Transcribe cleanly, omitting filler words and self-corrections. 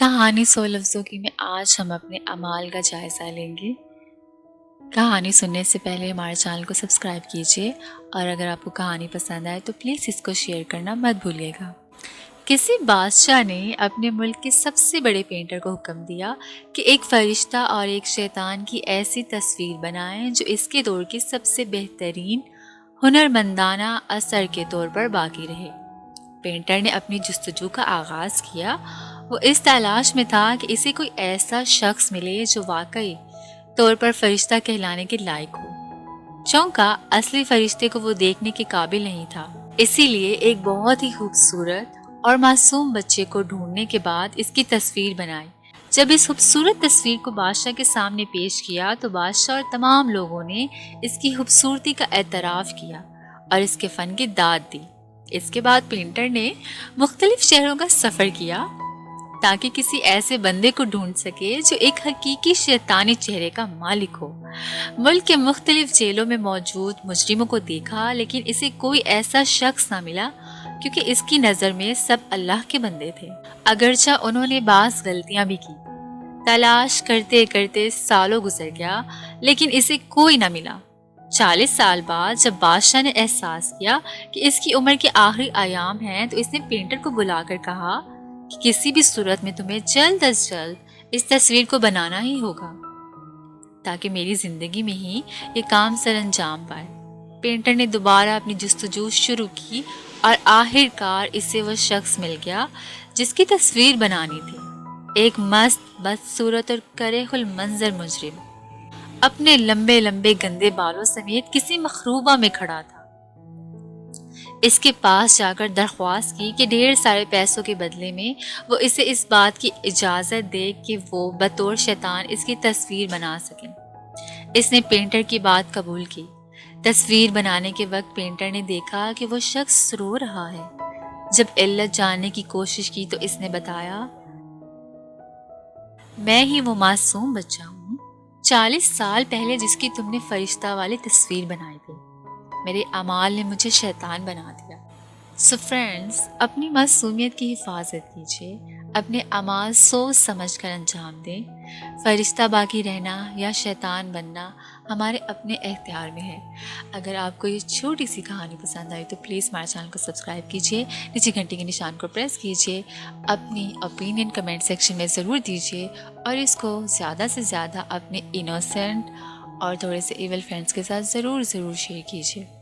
کہانی 100 لفظوں کی میں آج ہم اپنے اعمال کا جائزہ لیں گے۔ کہانی سننے سے پہلے ہمارے چینل کو سبسکرائب کیجیے اور اگر آپ کو کہانی پسند آئے تو پلیز اس کو شیئر کرنا مت بھولیے گا۔ کسی بادشاہ نے اپنے ملک کے سب سے بڑے پینٹر کو حکم دیا کہ ایک فرشتہ اور ایک شیطان کی ایسی تصویر بنائیں جو اس کے دور کی سب سے بہترین ہنرمندانہ اثر کے طور پر باقی رہے۔ پینٹر نے اپنی جستجو کا آغاز کیا۔ وہ اس تلاش میں تھا کہ اسے کوئی ایسا شخص ملے جو واقعی طور پر فرشتہ کہلانے کے لائق ہو۔ چونکہ اصلی فرشتے کو وہ دیکھنے کے قابل نہیں تھا، اسی لیے ایک بہت ہی خوبصورت اور معصوم بچے کو ڈھونڈنے کے بعد اس کی تصویر بنائی۔ جب اس خوبصورت تصویر کو بادشاہ کے سامنے پیش کیا تو بادشاہ اور تمام لوگوں نے اس کی خوبصورتی کا اعتراف کیا اور اس کے فن کی داد دی۔ اس کے بعد پینٹر نے مختلف شہروں کا سفر کیا تاکہ کسی ایسے بندے کو ڈھونڈ سکے جو ایک حقیقی شیطانی چہرے کا مالک ہو۔ ملک کے مختلف جیلوں میں موجود مجرموں کو دیکھا لیکن اسے کوئی ایسا شخص نہ ملا کیونکہ اس کی نظر میں سب اللہ کے بندے تھے، اگرچہ انہوں نے بعض غلطیاں بھی کی۔ تلاش کرتے کرتے سالوں گزر گیا لیکن اسے کوئی نہ ملا۔ 40 سال بعد جب بادشاہ نے احساس کیا کہ اس کی عمر کے آخری ایام ہیں تو اس نے پینٹر کو بلا کر کہا کہ کسی بھی صورت میں تمہیں جلد از جلد اس تصویر کو بنانا ہی ہوگا تاکہ میری زندگی میں ہی یہ کام سر انجام پائے۔ پینٹر نے دوبارہ اپنی جستجو شروع کی اور آخر کار اسے وہ شخص مل گیا جس کی تصویر بنانی تھی۔ ایک مست، بدصورت اور کرہ المنظر مجرم اپنے لمبے لمبے گندے بالوں سمیت کسی مخروبہ میں کھڑا تھا۔ اس کے پاس جا کر درخواست کی کہ ڈھیر سارے پیسوں کے بدلے میں وہ اسے اس بات کی اجازت دے کہ وہ بطور شیطان اس کی تصویر بنا سکیں۔ اس نے پینٹر کی بات قبول کی۔ تصویر بنانے کے وقت پینٹر نے دیکھا کہ وہ شخص رو رہا ہے۔ جب علت جاننے کی کوشش کی تو اس نے بتایا، میں ہی وہ معصوم بچہ ہوں 40 سال پہلے جس کی تم نے فرشتہ والی تصویر بنائی تھی۔ میرے اعمال نے مجھے شیطان بنا دیا۔ سو فرینڈز، اپنی معصومیت کی حفاظت کیجیے، اپنے اعمال سوچ سمجھ کر انجام دیں۔ فرشتہ باقی رہنا یا شیطان بننا ہمارے اپنے اختیار میں ہے۔ اگر آپ کو یہ چھوٹی سی کہانی پسند آئی تو پلیز ہمارے چینل کو سبسکرائب کیجیے، نیچے گھنٹی کے نشان کو پریس کیجیے، اپنی اوپینین کمنٹ سیکشن میں ضرور دیجیے اور اس کو زیادہ سے زیادہ اپنے انوسینٹ اور تھوڑے سے ایول فرینڈس کے ساتھ ضرور شیئر کیجیے۔